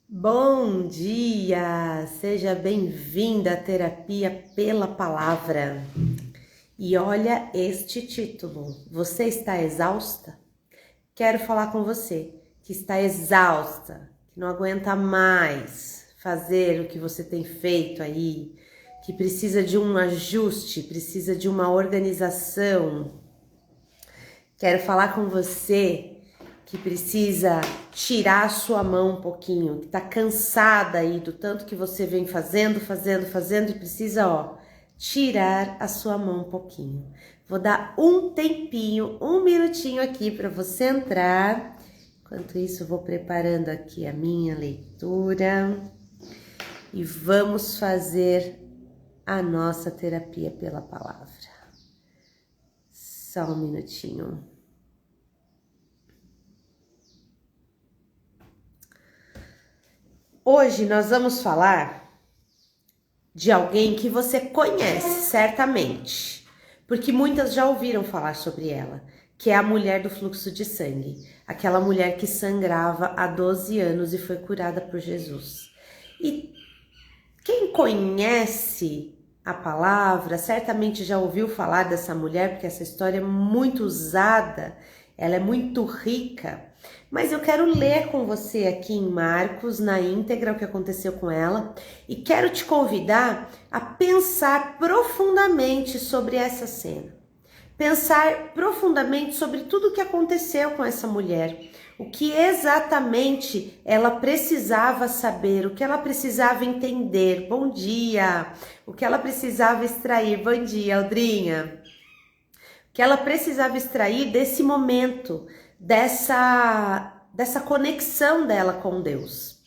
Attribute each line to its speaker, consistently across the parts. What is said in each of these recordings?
Speaker 1: Bom dia! Seja bem-vinda à terapia pela palavra. E olha este título. Você está exausta? Quero falar com você que está exausta, que não aguenta mais fazer o que você tem feito aí, que precisa de um ajuste, precisa de uma organização. Quero falar com você que precisa tirar a sua mão um pouquinho, que tá cansada aí do tanto que você vem fazendo e precisa, tirar a sua mão um pouquinho. Vou dar um tempinho, um minutinho aqui para você entrar. Enquanto isso, eu vou preparando aqui a minha leitura e vamos fazer a nossa terapia pela palavra. Só um minutinho. Hoje nós vamos falar de alguém que você conhece certamente, porque muitas já ouviram falar sobre ela, que é a mulher do fluxo de sangue, aquela mulher que sangrava há 12 anos e foi curada por Jesus. E quem conhece a palavra certamente já ouviu falar dessa mulher, porque essa história é muito usada, ela é muito rica. Mas eu quero ler com você aqui em Marcos, na íntegra, o que aconteceu com ela, e quero te convidar a pensar profundamente sobre essa cena. Pensar profundamente sobre tudo o que aconteceu com essa mulher, o que exatamente ela precisava saber, o que ela precisava entender. Bom dia! O que ela precisava extrair. Bom dia, Aldrinha! O que ela precisava extrair desse momento, dessa conexão dela com Deus.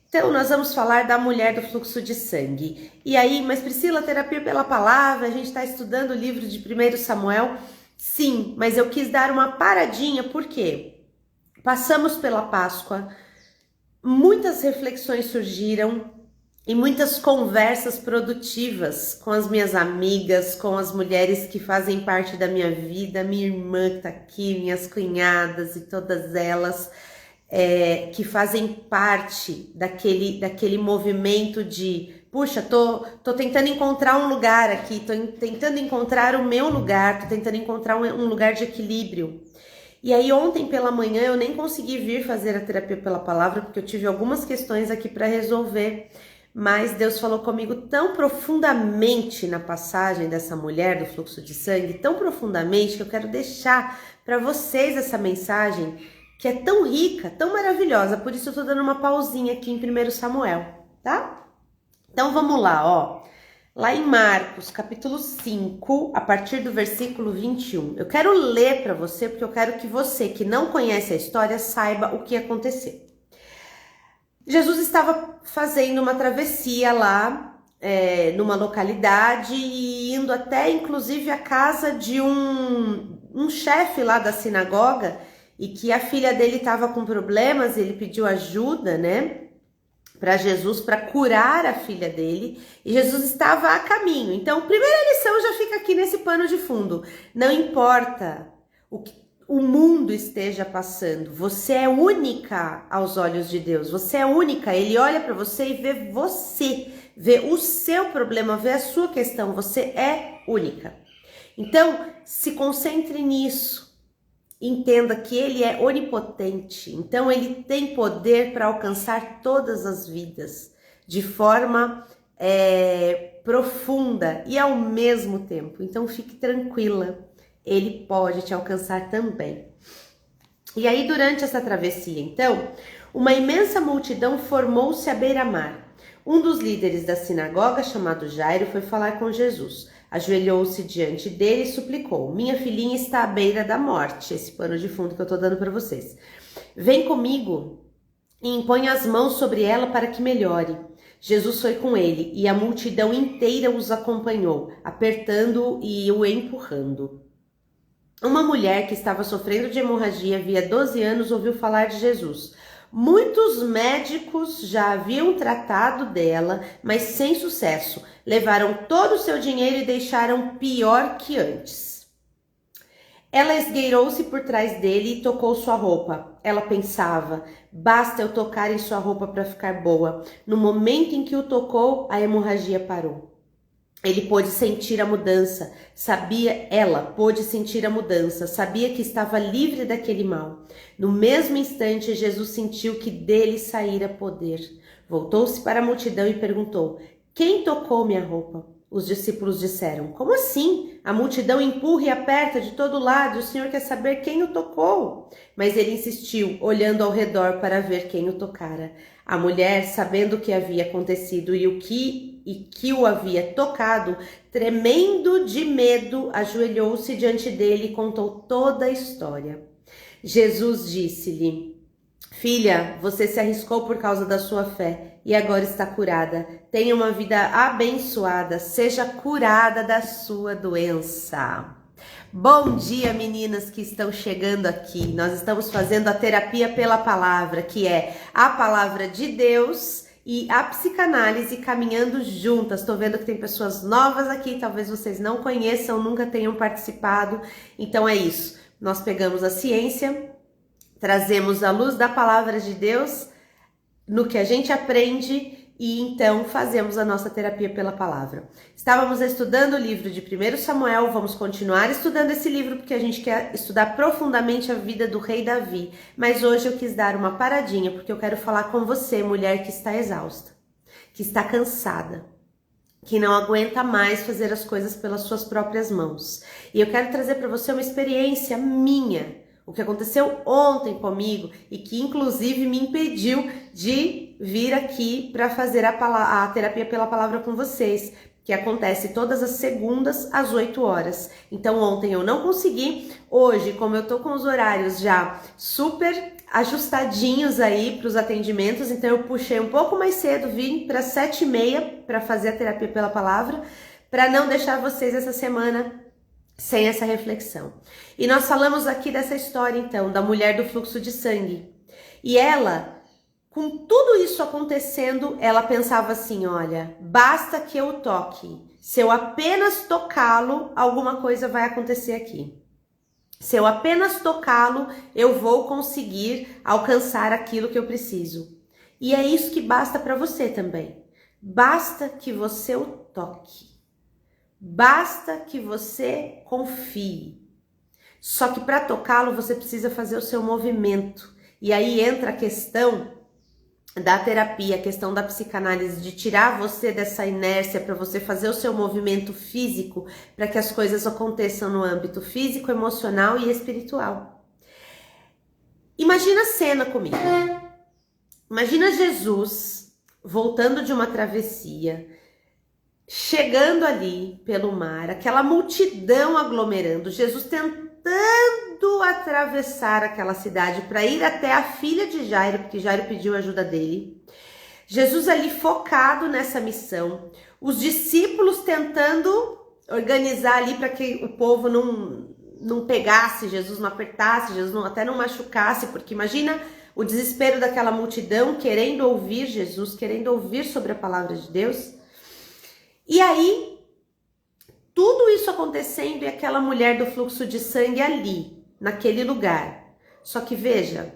Speaker 1: Então, nós vamos falar da mulher do fluxo de sangue. E aí, mas Priscila, terapia pela palavra, a gente está estudando o livro de 1 Samuel? Sim, mas eu quis dar uma paradinha, por quê? Passamos pela Páscoa, muitas reflexões surgiram e muitas conversas produtivas com as minhas amigas, com as mulheres que fazem parte da minha vida, minha irmã que tá aqui, minhas cunhadas e todas elas que fazem parte daquele movimento de, puxa, tô tentando encontrar um lugar aqui, tô tentando encontrar o meu lugar, tô tentando encontrar um lugar de equilíbrio. E aí ontem pela manhã eu nem consegui vir fazer a terapia pela palavra, porque eu tive algumas questões aqui para resolver, mas Deus falou comigo tão profundamente na passagem dessa mulher do fluxo de sangue, tão profundamente, que eu quero deixar para vocês essa mensagem que é tão rica, tão maravilhosa. Por isso eu tô dando uma pausinha aqui em 1 Samuel, tá? Então vamos lá, lá em Marcos, capítulo 5, a partir do versículo 21. Eu quero ler para você, porque eu quero que você, que não conhece a história, saiba o que aconteceu. Jesus estava fazendo uma travessia lá, numa localidade, e indo até, inclusive, a casa de um chefe lá da sinagoga, e que a filha dele estava com problemas, ele pediu ajuda, né, para Jesus, para curar a filha dele, e Jesus estava a caminho. Então, primeira lição já fica aqui nesse pano de fundo. Não importa o que o mundo esteja passando, você é única aos olhos de Deus, você é única, ele olha para você e vê você, vê o seu problema, vê a sua questão, você é única. Então, se concentre nisso. Entenda que ele é onipotente, então ele tem poder para alcançar todas as vidas de forma profunda e ao mesmo tempo. Então fique tranquila, ele pode te alcançar também. E aí durante essa travessia, então, uma imensa multidão formou-se à beira-mar. Um dos líderes da sinagoga, chamado Jairo, foi falar com Jesus. Ajoelhou-se diante dele e suplicou: minha filhinha está à beira da morte. Esse pano de fundo que eu tô dando para vocês. Vem comigo e impõe as mãos sobre ela para que melhore. Jesus foi com ele e a multidão inteira os acompanhou, apertando-o e o empurrando. Uma mulher que estava sofrendo de hemorragia havia 12 anos ouviu falar de Jesus. Muitos médicos já haviam tratado dela, mas sem sucesso. Levaram todo o seu dinheiro e deixaram pior que antes. Ela esgueirou-se por trás dele e tocou sua roupa. Ela pensava, basta eu tocar em sua roupa para ficar boa. No momento em que o tocou, a hemorragia parou. Ela pôde sentir a mudança, sabia que estava livre daquele mal. No mesmo instante, Jesus sentiu que dele saíra poder. Voltou-se para a multidão e perguntou, quem tocou minha roupa? Os discípulos disseram, como assim? A multidão empurra e aperta de todo lado e o Senhor quer saber quem o tocou. Mas ele insistiu, olhando ao redor para ver quem o tocara. A mulher, sabendo o que havia acontecido e que o havia tocado, tremendo de medo, ajoelhou-se diante dele e contou toda a história. Jesus disse-lhe, filha, você se arriscou por causa da sua fé e agora está curada. Tenha uma vida abençoada, seja curada da sua doença. Bom dia, meninas que estão chegando aqui. Nós estamos fazendo a terapia pela palavra, que é a palavra de Deus e a psicanálise caminhando juntas. Estou vendo que tem pessoas novas aqui, talvez vocês não conheçam, nunca tenham participado. Então é isso. Nós pegamos a ciência, trazemos a luz da palavra de Deus no que a gente aprende e então fazemos a nossa terapia pela palavra. Estávamos estudando o livro de 1 Samuel, vamos continuar estudando esse livro porque a gente quer estudar profundamente a vida do rei Davi. Mas hoje eu quis dar uma paradinha porque eu quero falar com você, mulher que está exausta, que está cansada, que não aguenta mais fazer as coisas pelas suas próprias mãos. E eu quero trazer para você uma experiência minha, o que aconteceu ontem comigo e que inclusive me impediu de vir aqui para fazer a terapia pela palavra com vocês, que acontece todas as segundas às 8 horas. Então ontem eu não consegui, hoje como eu tô com os horários já super ajustadinhos aí para os atendimentos, então eu puxei um pouco mais cedo, vim para 7h30 para fazer a terapia pela palavra, para não deixar vocês essa semana sem essa reflexão. E nós falamos aqui dessa história, então, da mulher do fluxo de sangue. E ela, com tudo isso acontecendo, ela pensava assim, olha, basta que eu toque. Se eu apenas tocá-lo, alguma coisa vai acontecer aqui. Se eu apenas tocá-lo, eu vou conseguir alcançar aquilo que eu preciso. E é isso que basta para você também. Basta que você o toque. Basta que você confie. Só que para tocá-lo você precisa fazer o seu movimento. E aí entra a questão da terapia, a questão da psicanálise, de tirar você dessa inércia para você fazer o seu movimento físico, para que as coisas aconteçam no âmbito físico, emocional e espiritual. Imagina a cena comigo. Imagina Jesus voltando de uma travessia, chegando ali pelo mar, aquela multidão aglomerando, Jesus tentando atravessar aquela cidade para ir até a filha de Jairo, porque Jairo pediu ajuda dele. Jesus ali focado nessa missão, os discípulos tentando organizar ali para que o povo não pegasse Jesus, não apertasse Jesus, até não machucasse, porque imagina o desespero daquela multidão querendo ouvir Jesus, querendo ouvir sobre a palavra de Deus. E aí, tudo isso acontecendo e aquela mulher do fluxo de sangue ali, naquele lugar. Só que veja,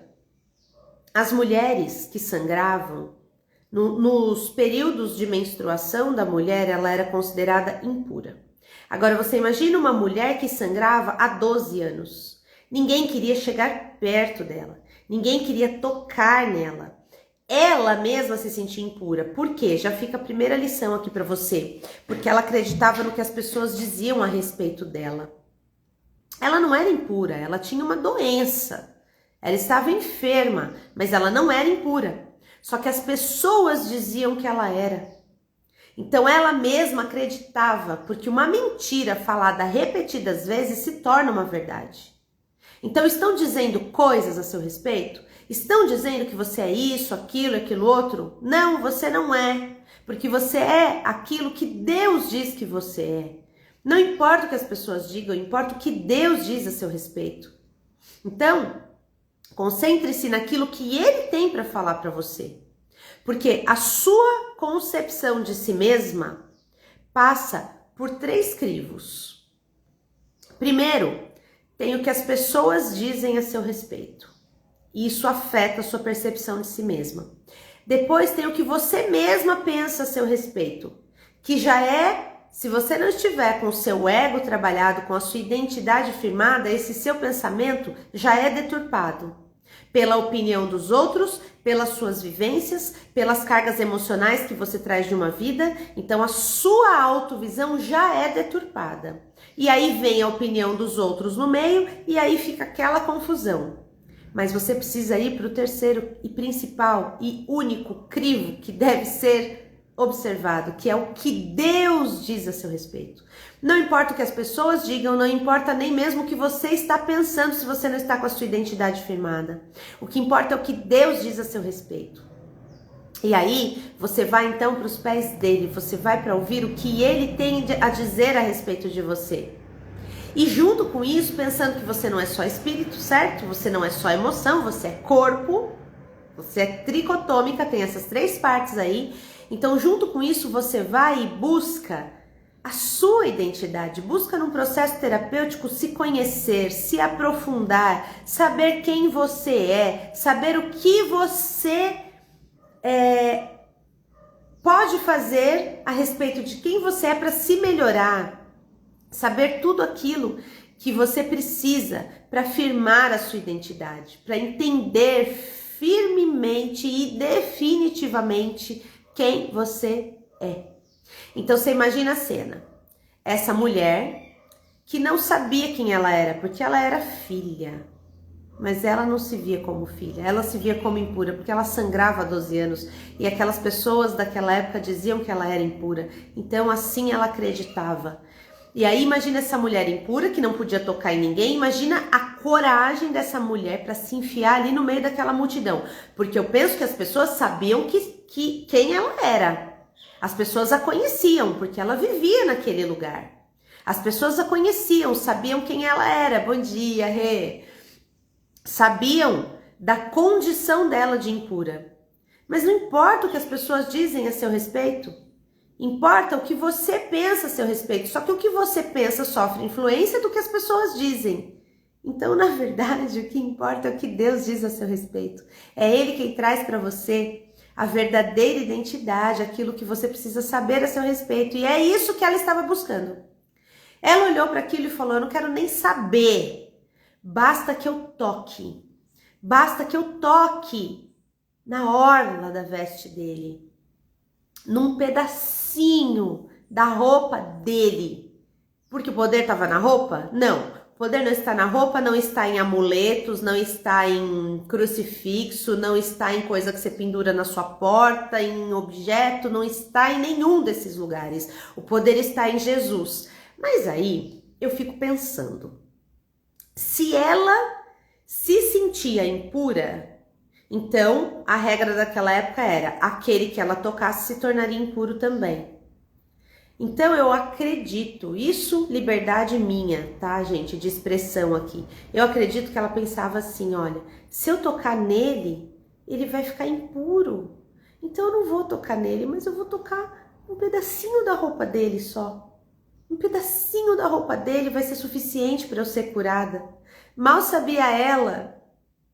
Speaker 1: as mulheres que sangravam, nos períodos de menstruação da mulher, ela era considerada impura. Agora você imagina uma mulher que sangrava há 12 anos. Ninguém queria chegar perto dela, ninguém queria tocar nela. Ela mesma se sentia impura. Por quê? Já fica a primeira lição aqui para você. Porque ela acreditava no que as pessoas diziam a respeito dela. Ela não era impura, ela tinha uma doença. Ela estava enferma, mas ela não era impura. Só que as pessoas diziam que ela era. Então ela mesma acreditava, porque uma mentira falada repetidas vezes se torna uma verdade. Então estão dizendo coisas a seu respeito? Estão dizendo que você é isso, aquilo outro? Não, você não é. Porque você é aquilo que Deus diz que você é. Não importa o que as pessoas digam, importa o que Deus diz a seu respeito. Então, concentre-se naquilo que Ele tem para falar para você. Porque a sua concepção de si mesma passa por 3 crivos. Primeiro, tem o que as pessoas dizem a seu respeito. E isso afeta a sua percepção de si mesma. Depois tem o que você mesma pensa a seu respeito, que já é, se você não estiver com o seu ego trabalhado, com a sua identidade firmada, esse seu pensamento já é deturpado pela opinião dos outros, pelas suas vivências, pelas cargas emocionais que você traz de uma vida. Então a sua autovisão já é deturpada. E aí vem a opinião dos outros no meio e aí fica aquela confusão. Mas você precisa ir para o terceiro e principal e único crivo que deve ser observado, que é o que Deus diz a seu respeito. Não importa o que as pessoas digam, não importa nem mesmo o que você está pensando se você não está com a sua identidade firmada. O que importa é o que Deus diz a seu respeito. E aí você vai então para os pés dele, você vai para ouvir o que ele tem a dizer a respeito de você. E junto com isso, pensando que você não é só espírito, certo? Você não é só emoção, você é corpo, você é tricotômica, tem essas 3 partes aí. Então, junto com isso, você vai e busca a sua identidade, busca num processo terapêutico se conhecer, se aprofundar, saber quem você é, saber o que você pode fazer a respeito de quem você é para se melhorar. Saber tudo aquilo que você precisa para firmar a sua identidade, para entender firmemente e definitivamente quem você é. Então você imagina a cena, essa mulher que não sabia quem ela era, porque ela era filha, mas ela não se via como filha, ela se via como impura, porque ela sangrava há 12 anos e aquelas pessoas daquela época diziam que ela era impura, então assim ela acreditava. E aí imagina essa mulher impura que não podia tocar em ninguém, imagina a coragem dessa mulher para se enfiar ali no meio daquela multidão, porque eu penso que as pessoas sabiam quem ela era, as pessoas a conheciam, porque ela vivia naquele lugar, as pessoas a conheciam, sabiam quem ela era, bom dia, Rê, sabiam da condição dela de impura, mas não importa o que as pessoas dizem a seu respeito, importa o que você pensa a seu respeito, só que o que você pensa sofre influência do que as pessoas dizem. Então, na verdade, o que importa é o que Deus diz a seu respeito. É Ele quem traz para você a verdadeira identidade, aquilo que você precisa saber a seu respeito. E é isso que ela estava buscando. Ela olhou para aquilo e falou, eu não quero nem saber, basta que eu toque. Basta que eu toque na orla da veste dele, num pedacinho da roupa dele. Porque o poder estava na roupa? Não. O poder não está na roupa, não está em amuletos, não está em crucifixo, não está em coisa que você pendura na sua porta, em objeto, não está em nenhum desses lugares. O poder está em Jesus. Mas aí eu fico pensando, se ela se sentia impura, então a regra daquela época era, aquele que ela tocasse se tornaria impuro também. Então eu acredito, isso liberdade minha, tá gente, de expressão aqui. Eu acredito que ela pensava assim, olha, se eu tocar nele, ele vai ficar impuro. Então eu não vou tocar nele, mas eu vou tocar um pedacinho da roupa dele só. Um pedacinho da roupa dele vai ser suficiente para eu ser curada. Mal sabia ela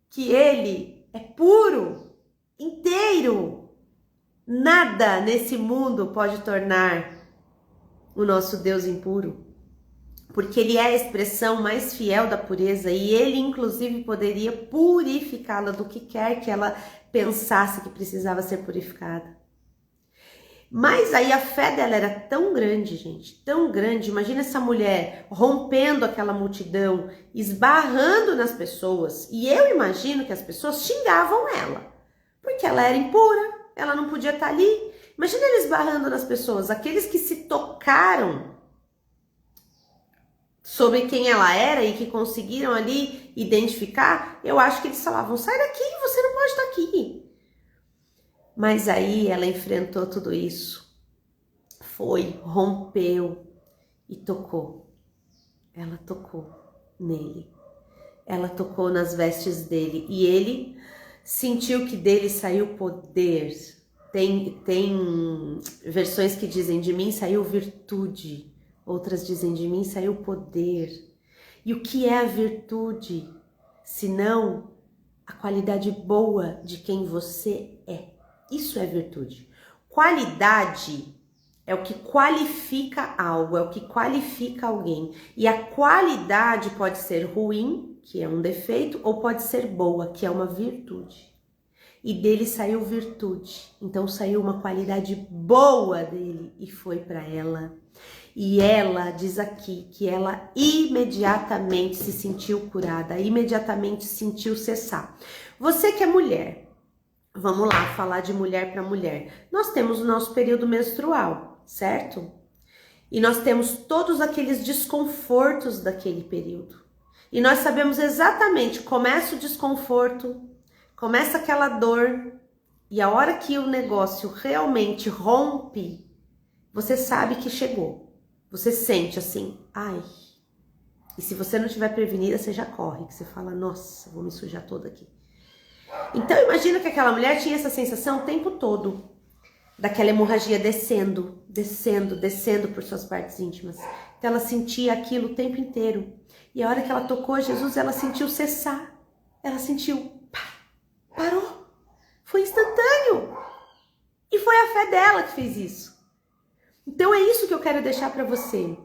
Speaker 1: que ele é puro, inteiro. Nada nesse mundo pode tornar o nosso Deus impuro, porque ele é a expressão mais fiel da pureza e ele inclusive poderia purificá-la do que quer que ela pensasse que precisava ser purificada. Mas aí a fé dela era tão grande, gente, tão grande. Imagina essa mulher rompendo aquela multidão, esbarrando nas pessoas. E eu imagino que as pessoas xingavam ela, porque ela era impura, ela não podia estar ali. Imagina eles esbarrando nas pessoas, aqueles que se tocaram sobre quem ela era e que conseguiram ali identificar. Eu acho que eles falavam, sai daqui, você não pode estar aqui. Mas aí ela enfrentou tudo isso, foi, rompeu e tocou. Ela tocou nele, ela tocou nas vestes dele e ele sentiu que dele saiu poder. Tem versões que dizem de mim saiu virtude, outras dizem de mim saiu poder. E o que é a virtude, senão a qualidade boa de quem você é? Isso é virtude. Qualidade é o que qualifica algo, é o que qualifica alguém. E a qualidade pode ser ruim, que é um defeito, ou pode ser boa, que é uma virtude. E dele saiu virtude. Então saiu uma qualidade boa dele e foi para ela. E ela diz aqui que ela imediatamente se sentiu curada, imediatamente sentiu cessar. Você que é mulher, vamos lá falar de mulher para mulher. Nós temos o nosso período menstrual, certo? E nós temos todos aqueles desconfortos daquele período. E nós sabemos exatamente, começa o desconforto, começa aquela dor, e a hora que o negócio realmente rompe, você sabe que chegou. Você sente assim, ai. E se você não tiver prevenida, você já corre, que você fala, nossa, vou me sujar toda aqui. Então imagina que aquela mulher tinha essa sensação o tempo todo, daquela hemorragia descendo, descendo, descendo por suas partes íntimas. Então ela sentia aquilo o tempo inteiro. E a hora que ela tocou a Jesus, ela sentiu cessar. Ela sentiu, pá, parou. Foi instantâneo. E foi a fé dela que fez isso. Então é isso que eu quero deixar para você.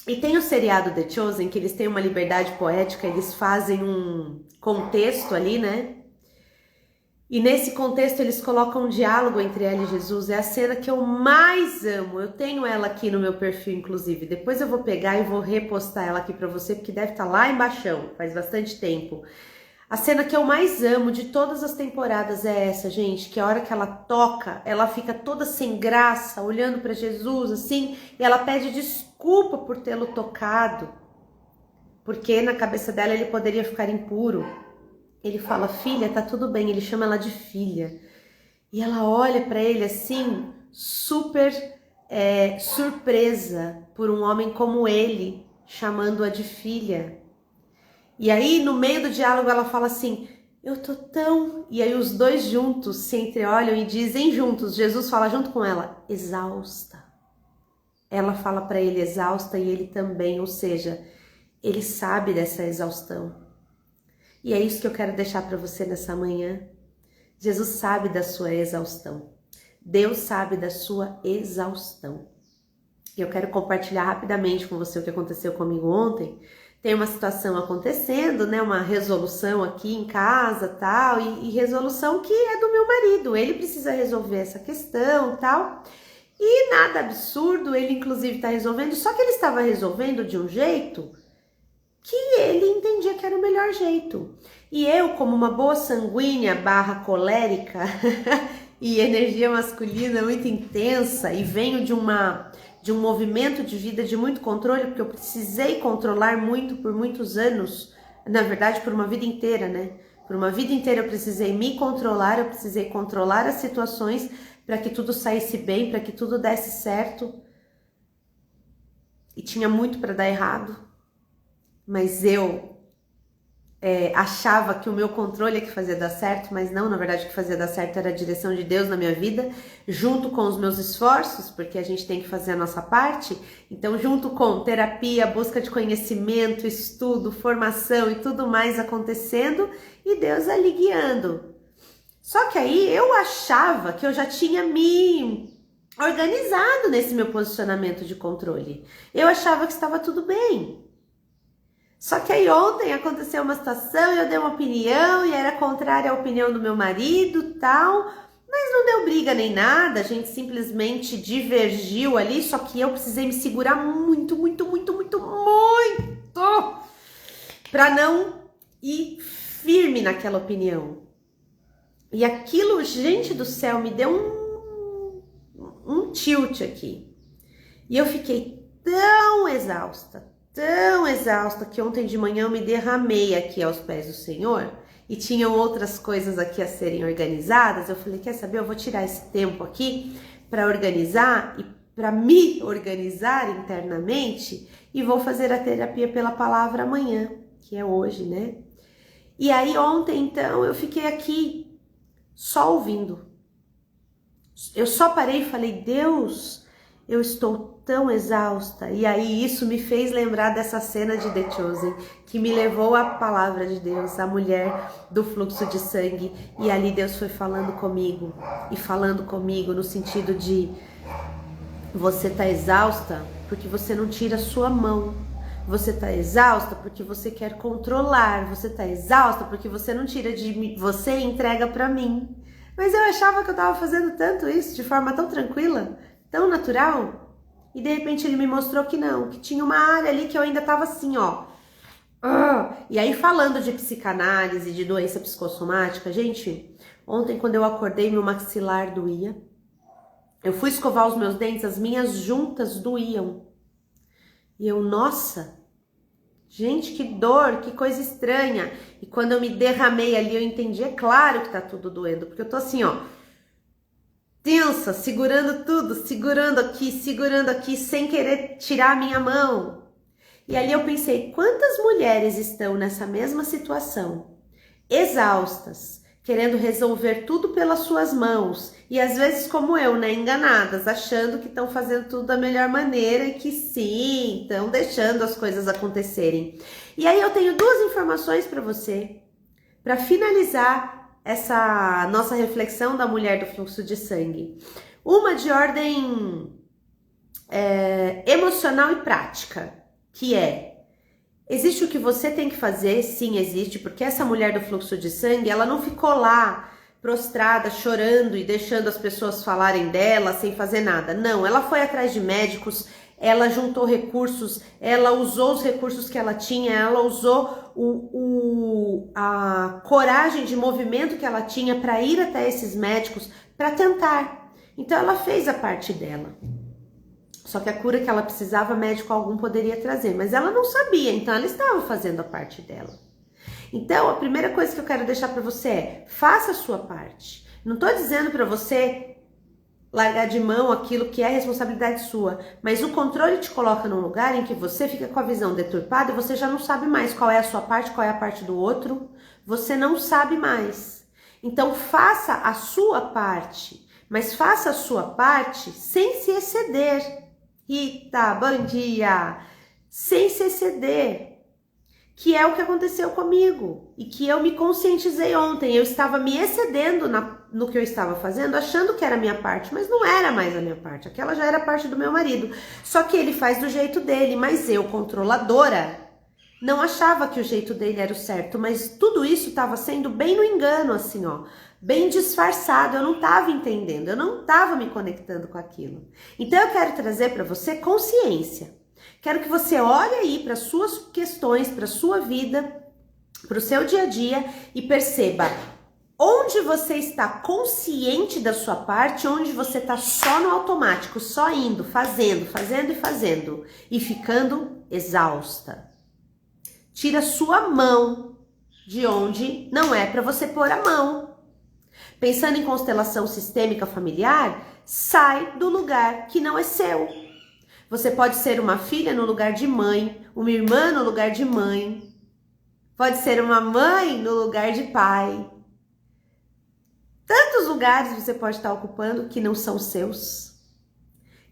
Speaker 1: E tem o seriado The Chosen, que eles têm uma liberdade poética, eles fazem um contexto ali, né? E nesse contexto eles colocam um diálogo entre ela e Jesus. É a cena que eu mais amo. Eu tenho ela aqui no meu perfil, inclusive. Depois eu vou pegar e vou repostar ela aqui para você, porque deve estar lá embaixo, faz bastante tempo. A cena que eu mais amo de todas as temporadas é essa, gente, que a hora que ela toca, ela fica toda sem graça, olhando para Jesus, assim, e ela pede desculpa por tê-lo tocado, porque na cabeça dela ele poderia ficar impuro. Ele fala, filha, tá tudo bem, ele chama ela de filha. E ela olha para ele assim, super surpresa por um homem como ele, chamando-a de filha. E aí, no meio do diálogo, ela fala assim, eu tô tão... E aí os dois juntos se entreolham e dizem juntos, Jesus fala junto com ela, exausta. Ela fala para ele exausta e ele também, ou seja, ele sabe dessa exaustão. E é isso que eu quero deixar para você nessa manhã. Jesus sabe da sua exaustão. Deus sabe da sua exaustão. E eu quero compartilhar rapidamente com você o que aconteceu comigo ontem. Tem uma situação acontecendo, né, uma resolução aqui em casa, tal, e resolução que é do meu marido, ele precisa resolver essa questão, tal, e nada absurdo, ele inclusive está resolvendo, só que ele estava resolvendo de um jeito que ele entendia que era o melhor jeito. E eu, como uma boa sanguínea / colérica e energia masculina muito intensa, e venho de um movimento de vida de muito controle, porque eu precisei controlar muito por muitos anos, na verdade por uma vida inteira, né? Por uma vida inteira eu precisei me controlar, eu precisei controlar as situações para que tudo saísse bem, para que tudo desse certo. E tinha muito para dar errado, mas eu achava que o meu controle é que fazia dar certo, mas não, na verdade o que fazia dar certo era a direção de Deus na minha vida, junto com os meus esforços, porque a gente tem que fazer a nossa parte, então junto com terapia, busca de conhecimento, estudo, formação e tudo mais acontecendo, e Deus ali guiando. Só que aí eu achava que eu já tinha me organizado nesse meu posicionamento de controle, eu achava que estava tudo bem. Só que aí ontem aconteceu uma situação e eu dei uma opinião e era contrária à opinião do meu marido, tal, mas não deu briga nem nada, a gente simplesmente divergiu ali, só que eu precisei me segurar muito, muito, muito, muito, muito para não ir firme naquela opinião. E aquilo, gente do céu, me deu um tilt aqui. E eu fiquei tão exausta que ontem de manhã eu me derramei aqui aos pés do Senhor e tinham outras coisas aqui a serem organizadas. Eu falei, quer saber, eu vou tirar esse tempo aqui para organizar e para me organizar internamente e vou fazer a terapia pela palavra amanhã, que é hoje, né? E aí ontem, então, eu fiquei aqui só ouvindo. Eu só parei e falei, Deus, eu estou tão exausta. E aí isso me fez lembrar dessa cena de The Chosen, que me levou à palavra de Deus, a mulher do fluxo de sangue. E ali Deus foi falando comigo, e falando comigo no sentido de: você está exausta porque você não tira a sua mão. Você está exausta porque você quer controlar. Você está exausta porque você não tira de você e entrega para mim. Mas eu achava que eu estava fazendo tanto isso de forma tão tranquila, tão natural. E de repente ele me mostrou que não, que tinha uma área ali que eu ainda estava assim, ó. E aí, falando de psicanálise, de doença psicossomática, gente, ontem quando eu acordei, meu maxilar doía. Eu fui escovar os meus dentes, as minhas juntas doíam. E eu, nossa, gente, que dor, que coisa estranha. E quando eu me derramei ali, eu entendi, é claro que tá tudo doendo, porque eu tô assim, ó, tensa, segurando tudo, segurando aqui, sem querer tirar a minha mão. E ali eu pensei, quantas mulheres estão nessa mesma situação, exaustas, querendo resolver tudo pelas suas mãos, e às vezes como eu, né, enganadas, achando que estão fazendo tudo da melhor maneira e que sim, estão deixando as coisas acontecerem. E aí eu tenho duas informações para você, para finalizar essa nossa reflexão da mulher do fluxo de sangue. Uma de ordem emocional e prática, que é: existe o que você tem que fazer? Sim, existe, porque essa mulher do fluxo de sangue, ela não ficou lá prostrada, chorando e deixando as pessoas falarem dela sem fazer nada. Não, ela foi atrás de médicos, ela juntou recursos, ela usou os recursos que ela tinha, ela usou a coragem de movimento que ela tinha para ir até esses médicos, para tentar. Então ela fez a parte dela. Só que a cura que ela precisava, médico algum poderia trazer, mas ela não sabia, então ela estava fazendo a parte dela. Então, a primeira coisa que eu quero deixar para você é: faça a sua parte. Não estou dizendo para você largar de mão aquilo que é responsabilidade sua, mas o controle te coloca num lugar em que você fica com a visão deturpada e você já não sabe mais qual é a sua parte, qual é a parte do outro. Você não sabe mais. Então, faça a sua parte, mas faça a sua parte sem se exceder. Rita, bom dia! Sem se exceder, que é o que aconteceu comigo e que eu me conscientizei ontem. Eu estava me excedendo no que eu estava fazendo, achando que era a minha parte, mas não era mais a minha parte, aquela já era parte do meu marido. Só que ele faz do jeito dele, mas eu, controladora, não achava que o jeito dele era o certo, mas tudo isso estava sendo bem no engano, assim, ó. Bem disfarçado, eu não estava entendendo, eu não estava me conectando com aquilo. Então eu quero trazer para você consciência. Quero que você olhe aí para suas questões, para sua vida, para o seu dia a dia e perceba onde você está consciente da sua parte, onde você está só no automático, só indo, fazendo e ficando exausta. Tira sua mão de onde não é para você pôr a mão. Pensando em constelação sistêmica familiar, sai do lugar que não é seu. Você pode ser uma filha no lugar de mãe, uma irmã no lugar de mãe, pode ser uma mãe no lugar de pai. Tantos lugares você pode estar ocupando que não são seus.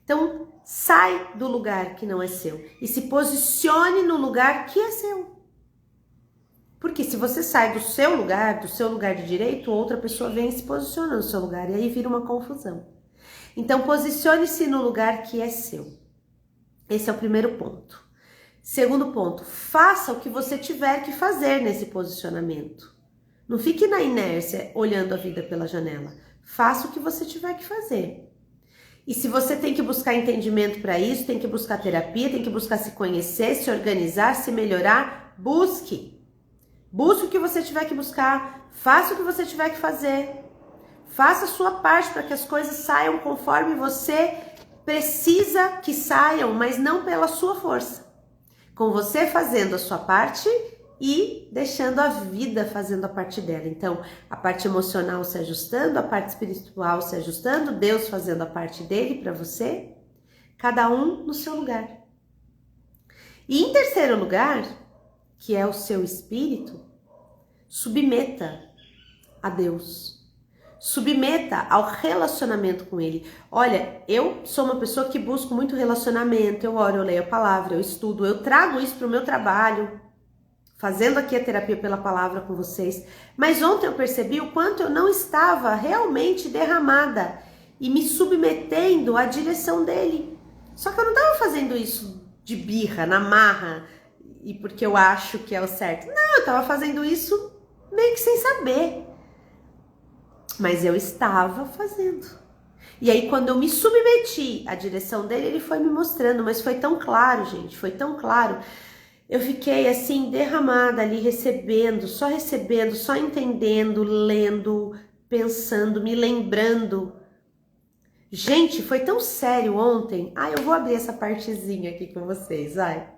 Speaker 1: Então, sai do lugar que não é seu e se posicione no lugar que é seu. Porque se você sai do seu lugar de direito, outra pessoa vem e se posiciona no seu lugar e aí vira uma confusão. Então, posicione-se no lugar que é seu. Esse é o primeiro ponto. Segundo ponto, faça o que você tiver que fazer nesse posicionamento. Não fique na inércia olhando a vida pela janela. Faça o que você tiver que fazer. E se você tem que buscar entendimento para isso, tem que buscar terapia, tem que buscar se conhecer, se organizar, se melhorar, busque. Busque o que você tiver que buscar, faça o que você tiver que fazer. Faça a sua parte para que as coisas saiam conforme você precisa que saiam, mas não pela sua força. Com você fazendo a sua parte e deixando a vida fazendo a parte dela. Então, a parte emocional se ajustando, a parte espiritual se ajustando, Deus fazendo a parte dele para você, cada um no seu lugar. E em terceiro lugar, que é o seu espírito, submeta a Deus. submeta ao relacionamento com ele. Olha, eu sou uma pessoa que busco muito relacionamento, eu oro, eu leio a palavra, eu estudo, eu trago isso para o meu trabalho, fazendo aqui a terapia pela palavra com vocês. Mas ontem eu percebi o quanto eu não estava realmente derramada e me submetendo à direção dele. Só que eu não estava fazendo isso de birra, na marra, e porque eu acho que é o certo. Não, eu estava fazendo isso meio que sem saber. Mas eu estava fazendo. E aí, quando eu me submeti à direção dele, ele foi me mostrando. Mas foi tão claro, gente, foi tão claro. Eu fiquei assim, derramada ali, recebendo, só entendendo, lendo, pensando, me lembrando. Gente, foi tão sério ontem. Eu vou abrir essa partezinha aqui com vocês, vai.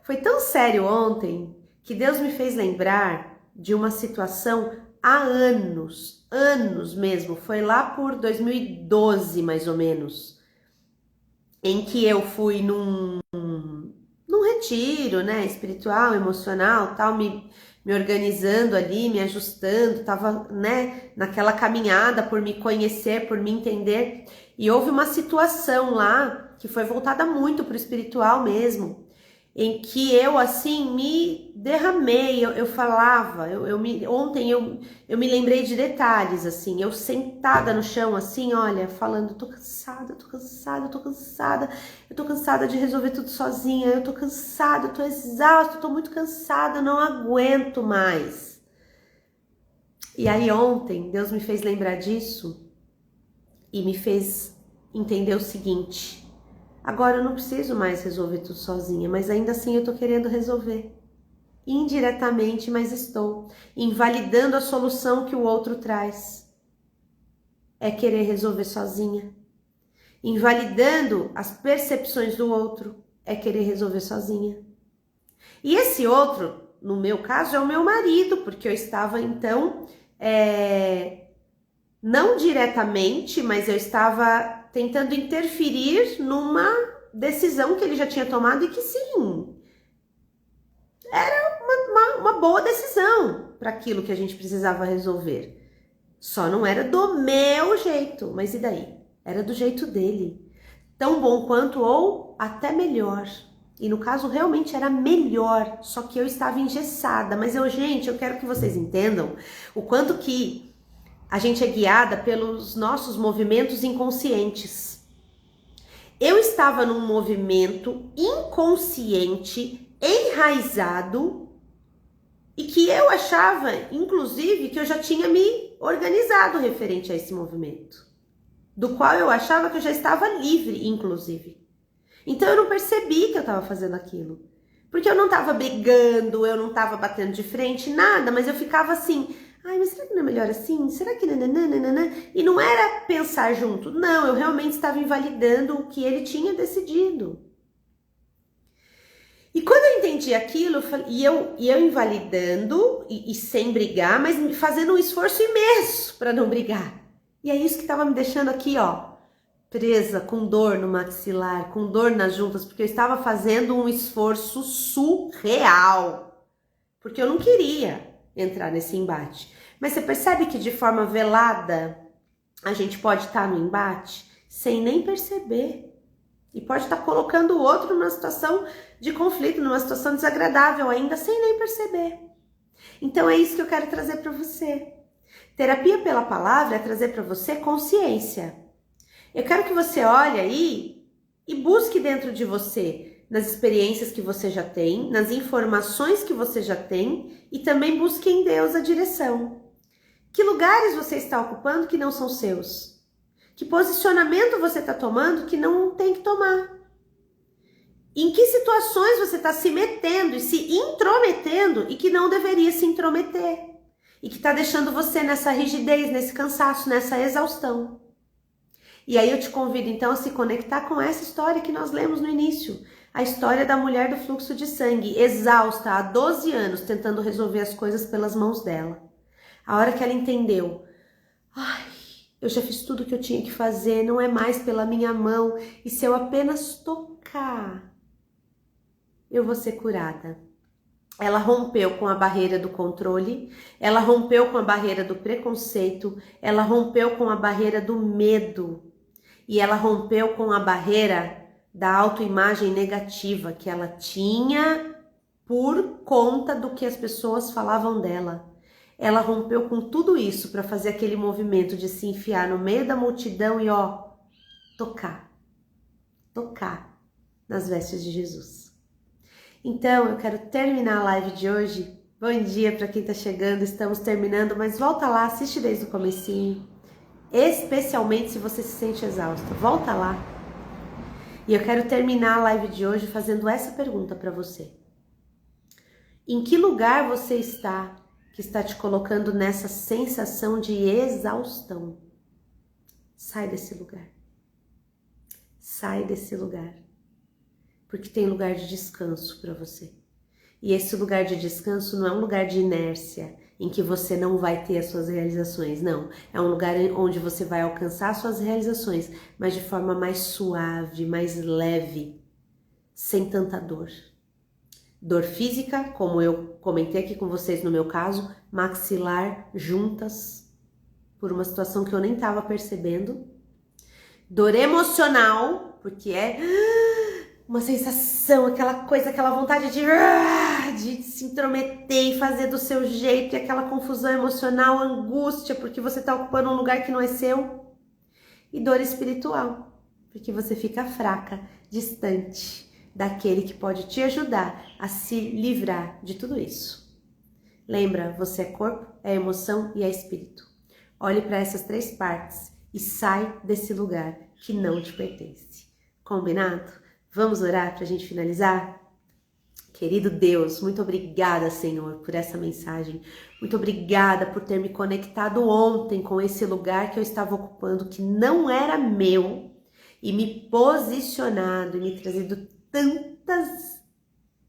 Speaker 1: Foi tão sério ontem que Deus me fez lembrar de uma situação há anos mesmo. Foi lá por 2012, mais ou menos, em que eu fui num retiro, né, espiritual, emocional, tal, me organizando ali, me ajustando, tava, né, naquela caminhada por me conhecer, por me entender, e houve uma situação lá que foi voltada muito pro espiritual mesmo, em que eu, assim, me derramei, eu falava, ontem eu me lembrei de detalhes, assim, eu sentada no chão, assim, olha, falando, tô cansada de resolver tudo sozinha, eu tô cansada, eu tô exausta, eu tô muito cansada, eu não aguento mais. E aí ontem, Deus me fez lembrar disso e me fez entender o seguinte: agora eu não preciso mais resolver tudo sozinha, mas ainda assim eu tô querendo resolver. Indiretamente, mas estou invalidando a solução que o outro traz. É querer resolver sozinha. Invalidando as percepções do outro. É querer resolver sozinha. E esse outro, no meu caso, é o meu marido, porque eu estava então, não diretamente, mas eu estava tentando interferir numa decisão que ele já tinha tomado e que sim, era uma boa decisão para aquilo que a gente precisava resolver. Só não era do meu jeito, mas e daí? Era do jeito dele. Tão bom quanto ou até melhor. E no caso realmente era melhor, só que eu estava engessada. Mas gente, eu quero que vocês entendam o quanto que a gente é guiada pelos nossos movimentos inconscientes. Eu estava num movimento inconsciente, enraizado, e que eu achava, inclusive, que eu já tinha me organizado referente a esse movimento, do qual eu achava que eu já estava livre, inclusive. Então eu não percebi que eu estava fazendo aquilo, porque eu não estava brigando, eu não estava batendo de frente, nada, mas eu ficava assim: mas será que não é melhor assim? Será que nananana? E não era pensar junto, não, eu realmente estava invalidando o que ele tinha decidido. E quando eu entendi aquilo, e eu invalidando e sem brigar, mas fazendo um esforço imenso para não brigar. E é isso que estava me deixando aqui, ó, presa, com dor no maxilar, com dor nas juntas, porque eu estava fazendo um esforço surreal, porque eu não queria entrar nesse embate. Mas você percebe que de forma velada a gente pode estar no embate sem nem perceber. E pode estar colocando o outro numa situação de conflito, numa situação desagradável ainda, sem nem perceber. Então é isso que eu quero trazer para você. Terapia pela palavra é trazer para você consciência. Eu quero que você olhe aí e busque dentro de você, nas experiências que você já tem, nas informações que você já tem, e também busque em Deus a direção. Que lugares você está ocupando que não são seus? Que posicionamento você está tomando que não tem que tomar? Em que situações você está se metendo e se intrometendo e que não deveria se intrometer? E que está deixando você nessa rigidez, nesse cansaço, nessa exaustão. E aí eu te convido então a se conectar com essa história que nós lemos no início. A história da mulher do fluxo de sangue, exausta há 12 anos, tentando resolver as coisas pelas mãos dela. A hora que ela entendeu: eu já fiz tudo o que eu tinha que fazer, não é mais pela minha mão, e se eu apenas tocar, eu vou ser curada. ela rompeu com a barreira do controle, ela rompeu com a barreira do preconceito, ela rompeu com a barreira do medo e ela rompeu com a barreira da autoimagem negativa que ela tinha por conta do que as pessoas falavam dela. Ela rompeu com tudo isso para fazer aquele movimento de se enfiar no meio da multidão e tocar nas vestes de Jesus. Então, eu quero terminar a live de hoje. Bom dia para quem está chegando, estamos terminando, mas volta lá, assiste desde o comecinho. Especialmente se você se sente exausto, volta lá. E eu quero terminar a live de hoje fazendo essa pergunta para você. Em que lugar você está que está te colocando nessa sensação de exaustão? Sai desse lugar. Sai desse lugar. Porque tem lugar de descanso para você. E esse lugar de descanso não é um lugar de inércia, em que você não vai ter as suas realizações, não. É um lugar onde você vai alcançar as suas realizações, mas de forma mais suave, mais leve, sem tanta dor. Dor física, como eu comentei aqui com vocês no meu caso, maxilar juntas, por uma situação que eu nem estava percebendo. Dor emocional, porque é uma sensação, aquela coisa, aquela vontade de se intrometer e fazer do seu jeito, e aquela confusão emocional, angústia, porque você está ocupando um lugar que não é seu. E dor espiritual, porque você fica fraca, distante daquele que pode te ajudar a se livrar de tudo isso. Lembra, você é corpo, é emoção e é espírito. Olhe para essas 3 partes e sai desse lugar que não te pertence. Combinado? Vamos orar para a gente finalizar? Querido Deus, muito obrigada, Senhor, por essa mensagem. Muito obrigada por ter me conectado ontem com esse lugar que eu estava ocupando, que não era meu, e me posicionado e me trazido tantas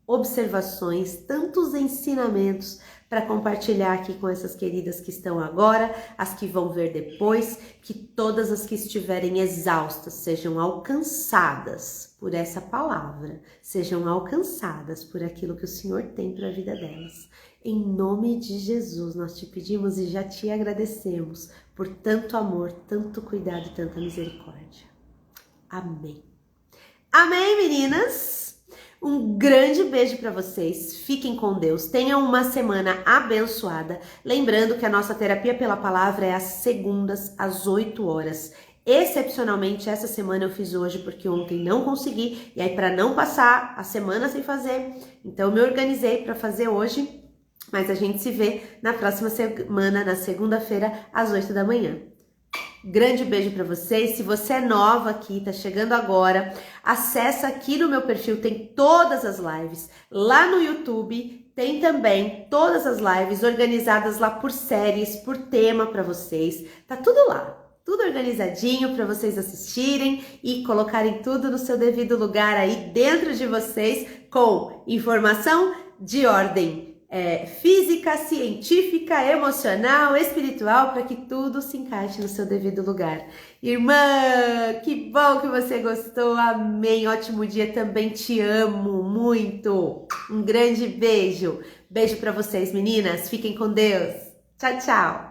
Speaker 1: observações, tantos ensinamentos para compartilhar aqui com essas queridas que estão agora, as que vão ver depois, que todas as que estiverem exaustas sejam alcançadas por essa palavra, sejam alcançadas por aquilo que o Senhor tem para a vida delas. Em nome de Jesus, nós te pedimos e já te agradecemos por tanto amor, tanto cuidado e tanta misericórdia. Amém. Amém, meninas! Um grande beijo para vocês, fiquem com Deus, tenham uma semana abençoada. Lembrando que a nossa terapia pela palavra é às segundas, às 8 horas. Excepcionalmente, essa semana eu fiz hoje porque ontem não consegui, e aí para não passar a semana sem fazer, então eu me organizei para fazer hoje, mas a gente se vê na próxima semana, na segunda-feira, às 8 da manhã. Grande beijo para vocês. Se você é nova aqui, tá chegando agora, acessa aqui no meu perfil, tem todas as lives. Lá no YouTube tem também todas as lives organizadas lá por séries, por tema para vocês. Tá tudo lá, tudo organizadinho para vocês assistirem e colocarem tudo no seu devido lugar aí dentro de vocês, com informação de ordem física, científica, emocional, espiritual, para que tudo se encaixe no seu devido lugar. Irmã, que bom que você gostou, amém, ótimo dia, também te amo muito. Um grande beijo. Beijo para vocês, meninas, fiquem com Deus. Tchau, tchau.